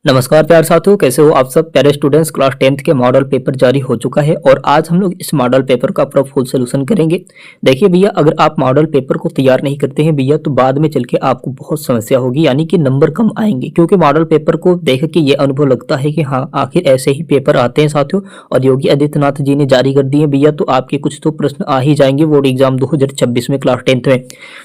नमस्कार प्यारे साथियों, कैसे हो आप सब प्यारे स्टूडेंट्स। क्लास 10th के मॉडल पेपर जारी हो चुका है और आज हम लोग इस मॉडल पेपर का पूरा फुल सोल्यूशन करेंगे। देखिए भैया, अगर आप मॉडल पेपर को तैयार नहीं करते हैं भैया तो बाद में चल के आपको बहुत समस्या होगी, यानी कि नंबर कम आएंगे। क्योंकि मॉडल पेपर को देख के ये अनुभव लगता है कि हाँ आखिर ऐसे ही पेपर आते हैं साथियों, और योगी आदित्यनाथ जी ने जारी कर दिए भैया, तो आपके कुछ तो प्रश्न आ ही जाएंगे बोर्ड एग्जाम 2026 में क्लास 10th में।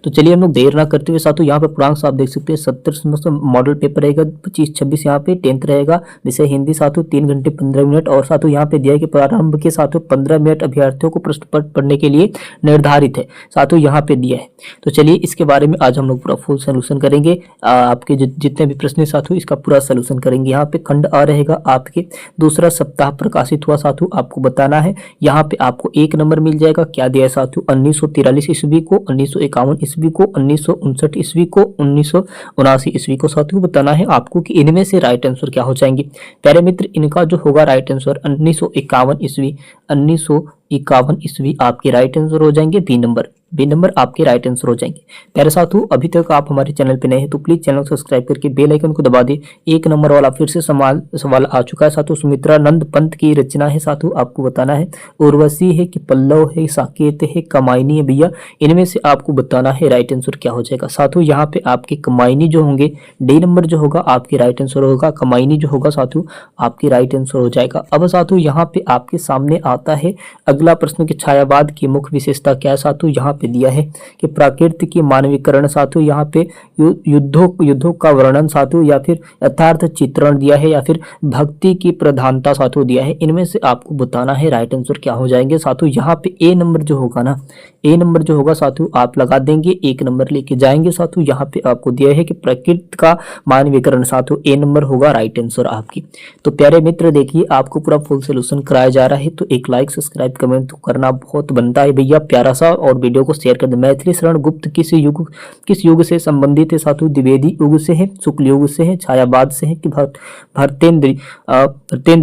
तो चलिए हम लोग देर ना करते हुए साथियों, यहाँ पर पूर्णांक आप देख सकते हैं 70 मॉडल पेपर रहेगा, 25-26 यहाँ पे 10th रहेगा। विषय हिंदी साथियों 3 घंटे 15 मिनट, और साथियों यहाँ पे दिया है कि प्रारंभ के साथियों 15 मिनट अभ्यर्थियों को प्रश्न पत्र पढ़ने के लिए निर्धारित है, साथियों यहाँ पे दिया है। तो चलिए इसके बारे में आज हम लोग पूरा फुल सोल्यूशन करेंगे। आपके जितने भी प्रश्न साथियों इसका पूरा सोल्यूशन करेंगे। यहाँ पे खंड आ रहेगा आपके दूसरा सप्ताह प्रकाशित हुआ साथियों, आपको बताना है। यहाँ पे आपको 1 नंबर मिल जाएगा। क्या दिया है साथियों, 1943 ईस्वी को, 1951 ईस्वी को, 1959 ईस्वी को, 1979 ईस्वी को साथियों बताना है आपको कि इनमें से राइट आंसर क्या हो जाएंगे। प्यारे मित्र, इनका जो होगा राइट आंसर 1951 ईस्वी, 1951 ईस्वी आपके राइट आंसर हो जाएंगे। बी नंबर आपके राइट आंसर हो जाएंगे। प्यारे साथियों, अभी तक आप हमारे चैनल पे नए हैं तो प्लीज चैनल को सब्सक्राइब करके बेल आइकन को दबा दे। 1 नंबर वाला फिर से सवाल आ चुका है साथियों। सुमित्रा नंद पंत की रचना है साथियों, आपको बताना है। उर्वशी है कि पल्लव है, साकेत है, कमायनी है भैया, इनमें से आपको बताना है राइट आंसर क्या हो जाएगा। साथियों यहाँ पे आपके कमायनी जो होंगे, डी नंबर जो होगा आपके राइट आंसर होगा। कमायनी जो होगा साथियों आपके राइट आंसर हो जाएगा। अब साथियों यहाँ पे आपके सामने आता है अगला प्रश्न कि छायावाद की मुख्य विशेषता क्या है साथियों। यहाँ पे दिया है कि प्रकृति की मानवीकरण साथियों, यहाँ पे युद्धों का वर्णन साथियों, या फिर यथार्थ चित्रण दिया है, या फिर भक्ति की प्रधानता साथियों दिया है। इनमें से आपको बताना है राइट आंसर क्या हो जाएंगे साथियों। यहाँ पे ए नंबर जो होगा ना, ए नंबर जो होगा साथियों आप लगा देंगे, 1 नंबर लेके जाएंगे साथियों। यहाँ पे आपको दिया है कि प्रकृति का मानवीकरण साथियों, ए नंबर होगा राइट आंसर आपकी। तो प्यारे मित्र देखिए, आपको पूरा फुल सोल्यूशन कराया जा रहा है, तो एक लाइक सब्सक्राइब कमेंट तो करना बहुत बनता है भैया प्यारा सा, और वीडियो को शेयर कर दे। मैथिली शरण गुप्त किस युग से संबंधित है साथियों। द्विवेदी युग से है, शुक्ल युग से है, छायावाद से है कि भारतेंद्र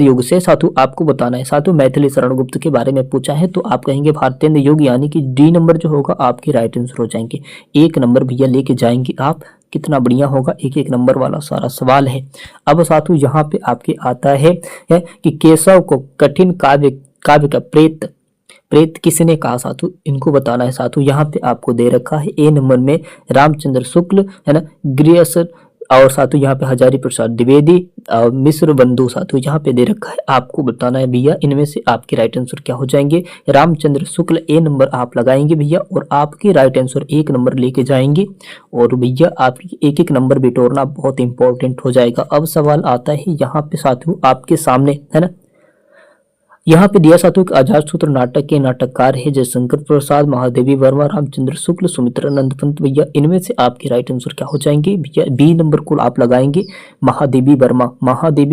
युग से साथियों आपको बताना है। साथियों मैथिली शरण गुप्त के बारे में पूछा है तो आप कहेंगे भारतेंद्र युग, यानी कि डी नंबर जो होगा आपके राइट आंसर हो जाएंगे। 1 नंबर भैया लेके जाएंगे आप, कितना बढ़िया होगा। 1-1 नंबर वाला सारा सवाल है। अब साथियों यहाँ पे आपके आता है कि केशव को कठिन काव्य का प्रेत किसने कहा साथियों, इनको बताना है साथियों। यहाँ पे आपको दे रखा है ए नंबर में रामचंद्र शुक्ल है ना, ग्रियसर, और साथियों यहाँ पे हजारी प्रसाद द्विवेदी, मिश्र बंधु साथियों यहाँ पे दे रखा है। आपको बताना है भैया इनमें से आपके राइट आंसर क्या हो जाएंगे। रामचंद्र शुक्ल ए नंबर आप लगाएंगे भैया, और आपके राइट आंसर 1 नंबर लेके जाएंगे। और भैया आपकी 1-1 नंबर बिटोरना बहुत इंपॉर्टेंट हो जाएगा। अब सवाल आता है यहाँ पे साथियों आपके सामने है ना, यहाँ पे दिया साथियों अजातशत्रु नाटक के नाटककार है जयशंकर प्रसाद, महादेवी वर्मा, रामचंद्र शुक्ल, सुमित्रा नंद पंत। भैया इनमें से आपके राइट आंसर क्या हो जाएंगे भैया। बी नंबर को आप लगाएंगे, महादेवी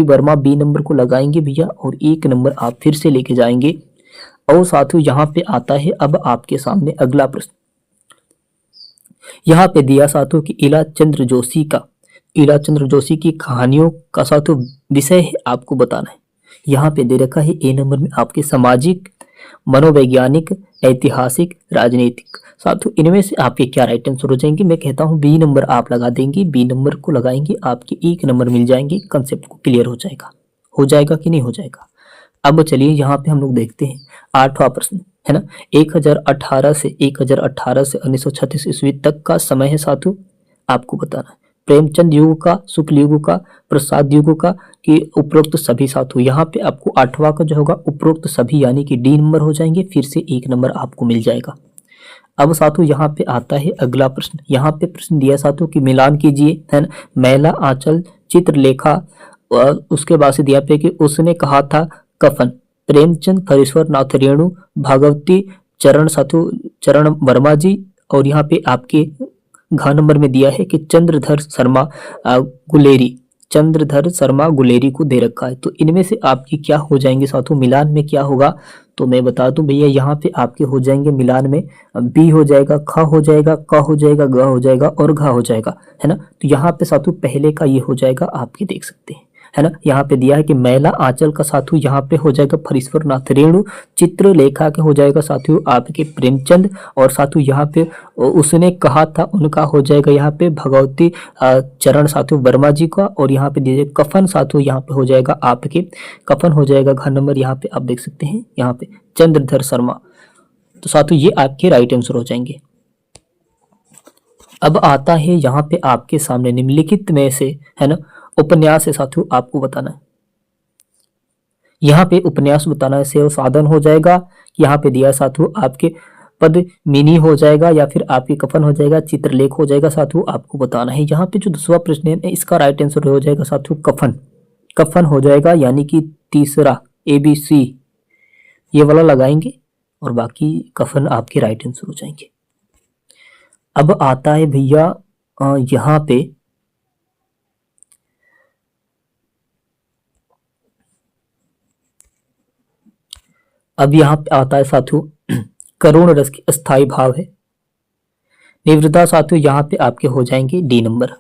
वर्मा बी नंबर को लगाएंगे भैया, और 1 नंबर आप फिर से लेके जाएंगे। और साथियों यहाँ पे आता है अब आपके सामने अगला प्रश्न। यहाँ पे दिया साथियों की इला चंद्र जोशी की कहानियों का साथियों विषय है, आपको बताना है। यहाँ पे दे रखा है ए नंबर में आपके सामाजिक, मनोवैज्ञानिक, ऐतिहासिक, राजनीतिक। साथियों इनमें से आपके क्या राइट आंसर हो जाएंगे। मैं कहता हूँ बी नंबर आप लगा देंगे, बी नंबर को लगाएंगे, आपके 1 नंबर मिल जाएंगे। कंसेप्ट को क्लियर हो जाएगा कि नहीं हो जाएगा। अब चलिए यहाँ पे हम लोग देखते हैं 8वां प्रश्न है ना। 1018 से 1936 ईस्वी तक का समय है साथियों, आपको बताना है। प्रेमचंद युग का, शुक्ल युग का, प्रसाद युग का, कि उपरोक्त सभी साथियों। यहाँ पे आपको 8वां का जो होगा उपरोक्त सभी, यानी कि डी नंबर हो जाएंगे। फिर से 1 नंबर आपको मिल जाएगा। अब साथियों यहाँ पे आता है अगला प्रश्न। यहाँ पे प्रश्न दिया साथियों कि मिलान कीजिए है ना, मैला आंचल चित्रलेखा, और उसके बाद से दिया पे कि उसने कहा था कफन, प्रेमचंद, खरीश्वर नाथ रेणु, भागवती चरण वर्मा जी। और यहाँ पे आपके घ नंबर में दिया है कि चंद्रधर शर्मा गुलेरी को दे रखा है। तो इनमें से आपकी क्या हो जाएंगे साथियों, मिलान में क्या होगा। तो मैं बता दूं भैया यहाँ पे आपके हो जाएंगे मिलान में बी हो जाएगा, ख हो जाएगा, क हो जाएगा, ग हो जाएगा और घ हो जाएगा है ना। तो यहाँ पे साथियों पहले का ये हो जाएगा, आपके देख सकते हैं। है ना। यहाँ पे दिया है कि मैला आंचल का साथियों यहाँ पे हो जाएगा फरीश्वरनाथ रेणु, चित्रलेखा के हो जाएगा साथियों आपके प्रेमचंद, और साथियों यहाँ पे उसने कहा था उनका हो जाएगा यहाँ पे भगवती चरण साथियों वर्मा जी का, और यहाँ पे दीजिए कफन साथियों यहाँ पे हो जाएगा आपके कफन हो जाएगा घर नंबर यहाँ पे आप देख सकते हैं यहाँ पे चंद्रधर शर्मा। तो साथियों ये आपके राइट आंसर हो जाएंगे। अब आता है यहाँ पे आपके सामने निम्नलिखित में से, है ना, उपन्यास है साथियों आपको बताना है। यहाँ पे उपन्यास बताना से साधन हो जाएगा, यहाँ पे दिया साथियों आपके पद मिनी हो जाएगा या फिर आपके कफन हो जाएगा, चित्रलेख हो जाएगा साथियों आपको बताना है। यहाँ पे जो दूसरा प्रश्न है इसका राइट आंसर हो जाएगा साथियों कफन, कफन हो जाएगा, यानी कि तीसरा ABC ये वाला लगाएंगे और बाकी कफन आपके राइट आंसर हो जाएंगे। अब आता है भैया यहाँ पे अब यहाँ पे आता है साथियों करुण रस की अस्थाई भाव है। निवृत्ता साथियों यहाँ पे आपके हो जाएंगे D नंबर।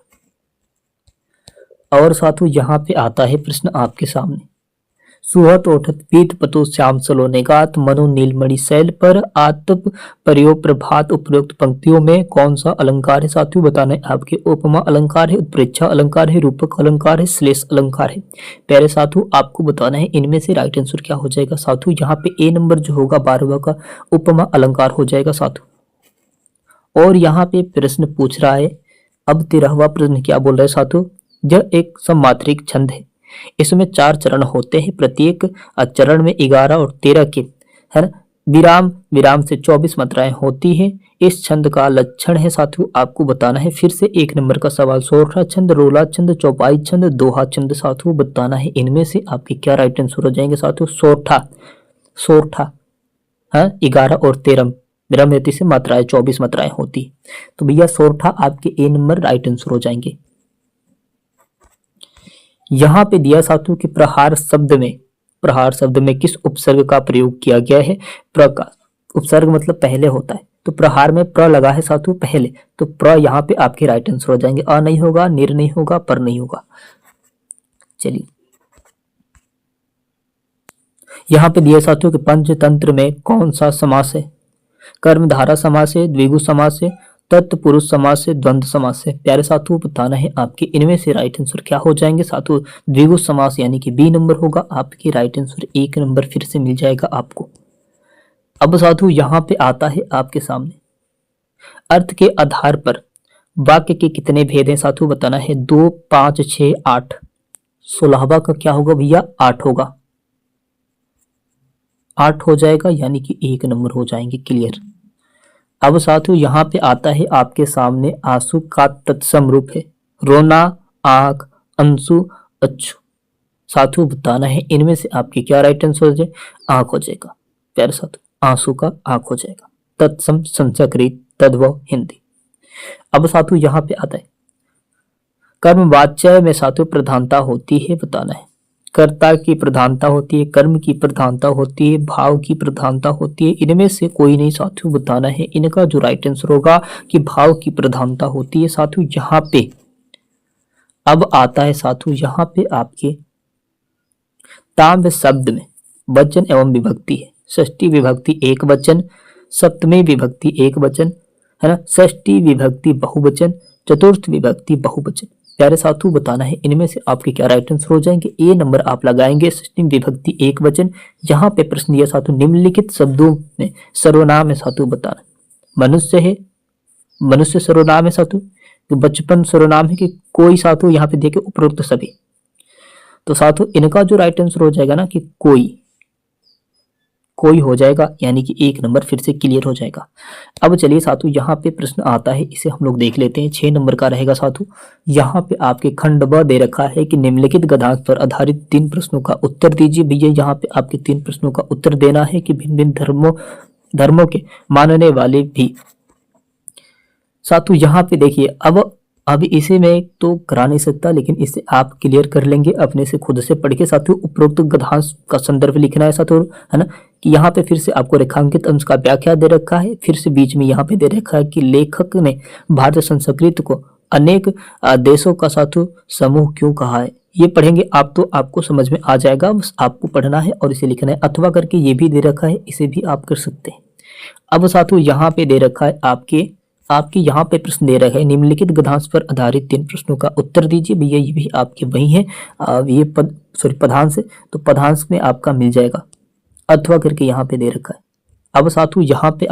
और साथियों यहाँ पे आता है प्रश्न आपके सामने, सुहत ओठत पीत पतु श्याम सलोने गात मनु नीलमणि शैल पर आतप प्रयोग प्रभात उपयुक्त पंक्तियों में कौन सा अलंकार है साथियों बताना है आपके। उपमा अलंकार है, उत्प्रेक्षा अलंकार है, रूपक अलंकार है, श्लेष अलंकार है। पहले साथियों आपको बताना है इनमें से राइट आंसर क्या हो जाएगा साथियों। यहाँ पे A नंबर जो होगा 12वां का उपमा अलंकार हो जाएगा साथियों। और यहाँ पे प्रश्न पूछ रहा है, अब 13वां प्रश्न क्या बोल रहा है साथियों, यह एक सममात्रिक छंद है, इसमें 4 चरण होते हैं, प्रत्येक चरण में 11 और 13 के, है ना, विराम विराम से 24 मात्राएं होती हैं। इस छंद का लक्षण है साथियों आपको बताना है। फिर से 1 नंबर का सवाल, सोरठा छंद, रोला छंद, चौपाई छंद, दोहा छंद साथियों बताना है इनमें से आपके क्या राइट आंसर हो जाएंगे साथियों। सोरठा, सोरठा, हाँ 11 और 13 विराम हेतु से मात्राएं 24 मात्राएं होती, तो भैया सोरठा आपके A नंबर राइट आंसर हो जाएंगे। यहाँ पे दिया साथियों कि प्रहार शब्द में किस उपसर्ग का प्रयोग किया गया है। प्र का उपसर्ग मतलब पहले होता है, तो प्रहार में प्र लगा है साथियों पहले, तो प्र यहाँ पे आपके राइट आंसर हो जाएंगे। अ नहीं होगा, निर नहीं होगा, पर नहीं होगा। चलिए यहाँ पे दिया साथियों कि पंचतंत्र में कौन सा समास है। कर्मधारा समास है, द्विगु समास है, तत्पुरुष समास से, द्वंद्व समास से। प्यारे साथियों बताना है आपके इनमें से राइट आंसर क्या हो जाएंगे साथियों। द्विगु समास यानी कि B नंबर होगा आपके राइट आंसर, 1 नंबर फिर से मिल जाएगा आपको। अब साथियों यहाँ पे आता है आपके सामने, अर्थ के आधार पर वाक्य के कितने भेद हैं साथियों बताना है। 2, 5, 6, 8। 16वां का क्या होगा भैया, 8 होगा, 8 हो जाएगा, यानी कि 1 नंबर हो जाएंगे। क्लियर। अब साथियों यहाँ पे आता है आपके सामने आंसू का तत्सम रूप है, रोना, आंख, अंशु, अच्छु। साथियों बताना है इनमें से आपके क्या राइट आंसर हो जाए। आंख हो जाएगा प्यारे साथियों, आंसू का आंख हो जाएगा। तत्सम संस्कृत, तद्भव हिंदी। अब साथियों यहाँ पे आता है कर्मवाच्य में साथियों प्रधानता होती है बताना है। कर्ता की प्रधानता होती है, कर्म की प्रधानता होती है, भाव की प्रधानता होती है। इनमें से कोई नहीं साथियों बताना है। इनका जो राइट आंसर होगा कि भाव की प्रधानता होती है साथियों यहाँ पे। अब आता है साथियों यहाँ पे आपके ताम्र शब्द में वचन एवं विभक्ति है। षष्ठी विभक्ति एक वचन, सप्तमी विभक्ति एक वचन, है ना, षष्ठी विभक्ति बहुवचन, चतुर्थ विभक्ति बहुवचन। प्यारे साथियों बताना है इनमें से आपके क्या राइट आंसर हो जाएंगे। A नंबर आप लगाएंगे, षष्ठी विभक्ति एक वचन। यहाँ पे प्रश्न दिया साथियों निम्नलिखित शब्दों में सर्वनाम है साथियों बताना। मनुष्य है, मनुष्य सर्वनाम है साथियों, तो बचपन सर्वनाम है कि कोई साथियों यहाँ पे देखे उपरोक्त सभी। तो साथियों इनका जो राइट आंसर हो जाएगा ना कि कोई हो जाएगा, यानी कि 1 नंबर फिर से क्लियर हो जाएगा। अब चलिए साथियों यहाँ पे प्रश्न आता है, इसे हम लोग देख लेते हैं। 6 नंबर का रहेगा साथियों। यहाँ पे आपके खंड ब दे रखा है कि निम्नलिखित गद्यांश पर आधारित 3 प्रश्नों का उत्तर दीजिए। भैया यहाँ पे आपके 3 प्रश्नों का उत्तर देना है कि भिन्न भिन्न धर्मों के मानने वाले भी। साथियों यहाँ पे देखिए, अब इसे मैं तो करा नहीं सकता, लेकिन इसे आप क्लियर कर लेंगे अपने से खुद से पढ़ के। साथियों उपरोक्त गद्यांश का संदर्भ लिखना है साथियों, है ना, कि यहाँ पे फिर से आपको रेखांकित अंश का व्याख्या दे रखा है। फिर से बीच में यहाँ पे दे रखा है कि लेखक ने भारतीय संस्कृति को अनेक देशों का साथियों समूह क्यों कहा है। ये पढ़ेंगे आप तो आपको समझ में आ जाएगा, बस आपको पढ़ना है और इसे लिखना है। अथवा करके ये भी दे रखा है, इसे भी आप कर सकते हैं। अब साथियों यहाँ पे दे रखा है आपके आपके यहाँ पे प्रश्न दे रखा है, निम्नलिखित गद्यांश पर आधारित 3 प्रश्नों का उत्तर दीजिए। भैया ये भी आपके वही है, ये पदांश है, तो पदांश में आपका मिल जाएगा अथवा करके यहाँ पे दे रखा है। अब साथियों यहाँ पे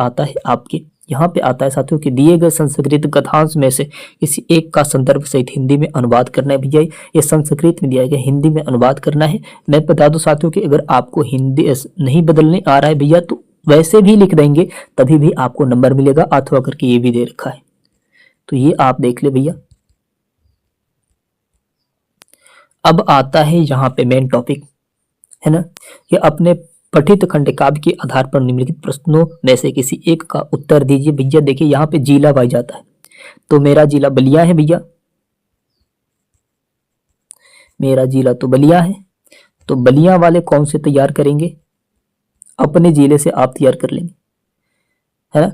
आता है साथियों कि दिए गए संस्कृत कथांश में से किसी एक का संदर्भ सहित हिंदी में अनुवाद करना है। भैया ये संस्कृत में दिया गया, हिंदी में अनुवाद करना है। मैं बता दूं साथियों कि अगर आपको हिंदी नहीं बदलने आ रहा है भैया तो वैसे भी लिख देंगे, तभी भी आपको नंबर मिलेगा। अथवा करके ये भी दे रखा है, तो ये आप देख ले भैया। अब आता है यहाँ पे मेन टॉपिक, है ना। ये अपने पठित खंड काव्य के आधार पर निम्नलिखित प्रश्नों में से किसी एक का उत्तर दीजिए। भैया देखिए यहाँ पे जिला वाइज जाता है, तो मेरा जिला बलिया है भैया, मेरा जिला तो बलिया है। तो बलिया वाले कौन से तैयार करेंगे, अपने जिले से आप तैयार कर लेंगे, है ना।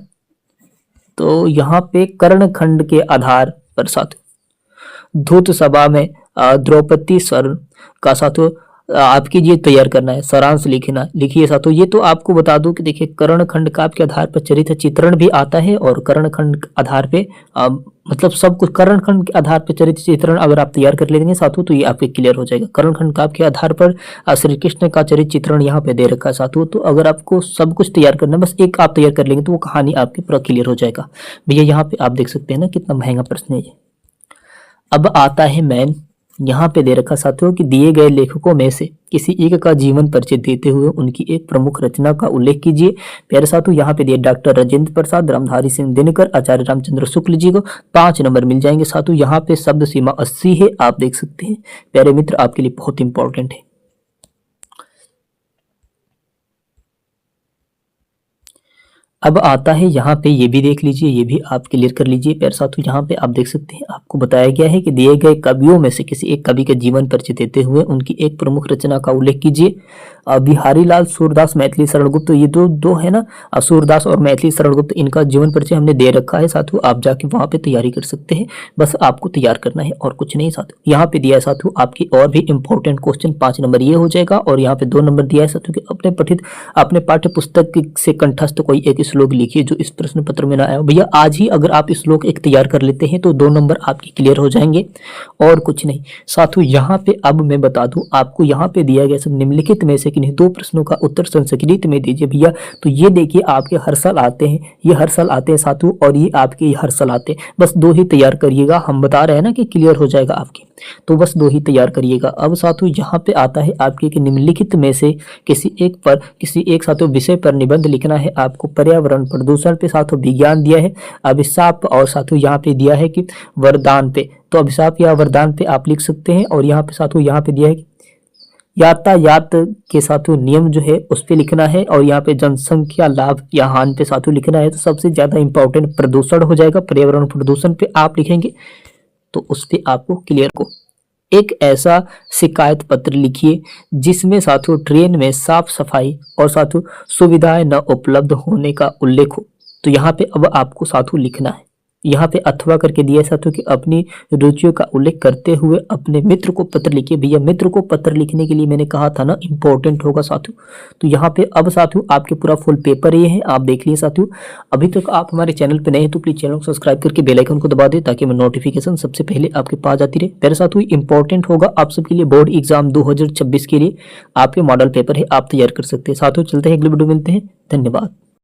तो यहाँ पे कर्ण खंड के आधार पर साथियों धूत सभा में द्रौपदी स्वर का साथियों आपकी ये तैयार करना है, सारांश लिखिए साथियों। ये तो आपको बता दूं कि देखिए कर्ण खंड काव्य के आधार पर चरित्र चित्रण भी आता है, और कर्ण खंड आधार पे मतलब सब कुछ कर्ण खंड के आधार पर चरित्र चित्रण अगर आप तैयार कर लेंगे साथियों तो ये आपके क्लियर हो जाएगा। कर्ण खंड काव्य के आधार पर श्री कृष्ण का चरित्र चित्रण यहाँ पे दे रखा है साथियों। तो अगर आपको सब कुछ तैयार करना है, बस एक आप तैयार कर लेंगे तो वो कहानी आपकी पूरा क्लियर हो जाएगा। भैया यहाँ पे आप देख सकते हैं ना कितना महंगा प्रश्न है ये। अब आता है मैन, यहाँ पे दे रखा साथियों कि दिए गए लेखकों में से किसी एक का जीवन परिचय देते हुए उनकी एक प्रमुख रचना का उल्लेख कीजिए। प्यारे साथियों यहाँ पे दिए डॉक्टर राजेंद्र प्रसाद, रामधारी सिंह दिनकर, आचार्य रामचंद्र शुक्ल जी को 5 नंबर मिल जाएंगे साथियों। यहाँ पे शब्द सीमा 80 है, आप देख सकते हैं प्यारे मित्र, आपके लिए बहुत इंपॉर्टेंट है। अब आता है यहाँ पे, ये भी देख लीजिए, ये भी आप क्लियर कर लीजिए प्यारे साथियों। यहाँ पे आप देख सकते हैं आपको बताया गया है कि दिए गए कवियों में से किसी एक कवि के जीवन परिचय देते हुए उनकी एक प्रमुख रचना का उल्लेख कीजिए। बिहारी लाल, सूरदास, मैथिली शरण गुप्त, ये दो है ना, सूरदास और मैथिली शरण गुप्त, इनका जीवन परिचय हमने दे रखा है साथियों। आप जाके वहां पे तैयारी कर सकते हैं, बस आपको तैयार करना है और कुछ नहीं साथियों। यहाँ पे दिया है साथियों आपकी और भी इंपॉर्टेंट क्वेश्चन, 5 नंबर ये हो जाएगा, और यहाँ पे 2 नंबर दिया है साथियों कि अपने पाठ्य पुस्तक से कंठस्थ कोई एक श्लोक लिखिए जो इस प्रश्न पत्र में ना आया। भैया आज ही अगर आप श्लोक एक तैयार कर लेते हैं तो 2 नंबर आपके क्लियर हो जाएंगे और कुछ नहीं साथियों। यहाँ पे अब मैं बता दूं आपको, यहाँ पे दिया गया सब निम्नलिखित में से किन्हीं 2 प्रश्नों का उत्तर संस्कृत में दीजिए। भैया तो ये देखिए आपके हर साल आते हैं, ये हर साल आते हैं साथियों, और ये आपके हर साल आते हैं। बस 2 ही तैयार करिएगा, हम बता रहे हैं ना कि क्लियर हो जाएगा आपके, तो बस 2 ही तैयार करिएगा। अब साथियों यहाँ पे आता है आपके कि निम्नलिखित में से किसी एक साथियों विषय पर निबंध लिखना है आपको। पर्यावरण प्रदूषण पे साथियों विज्ञान दिया है, अभिशाप, और साथियों यहाँ पे दिया है कि वरदान पे, तो अभिशाप या वरदान पे आप लिख सकते हैं। और यहाँ पे साथियों यहाँ पे दिया है कि यातायात के साथियों नियम जो है उस पे लिखना है, और यहाँ पे जनसंख्या लाभ या हानि पे साथियों लिखना है। तो सबसे ज्यादा इंपॉर्टेंट प्रदूषण हो जाएगा, पर्यावरण प्रदूषण पे आप लिखेंगे तो उस पे आपको क्लियर को एक ऐसा शिकायत पत्र लिखिए जिसमें साथियों ट्रेन में साफ सफाई और साथियों सुविधाएं न उपलब्ध होने का उल्लेख हो। तो यहाँ पे अब आपको साथियों लिखना है, यहाँ पे अथवा करके दिया है साथियों कि अपनी रुचियों का उल्लेख करते हुए अपने मित्र को पत्र लिखिए। भैया मित्र को पत्र लिखने के लिए मैंने कहा था ना इंपॉर्टेंट होगा साथियों। तो यहाँ पे अब साथियों आपके पूरा फुल पेपर ये है, आप देख लिए साथियों। अभी तक आप हमारे चैनल पे नए हैं तो प्लीज चैनल को सब्सक्राइब करके बेल आइकन को दबा दें ताकि मैं नोटिफिकेशन सबसे पहले आपके पास आती रहे। मेरे साथियों इंपॉर्टेंट होगा आप सबके लिए, बोर्ड एग्जाम 2026 के लिए आपके मॉडल पेपर है, आप तैयार कर सकते हैं साथियों। चलते हैं अगले वीडियो, मिलते हैं, धन्यवाद।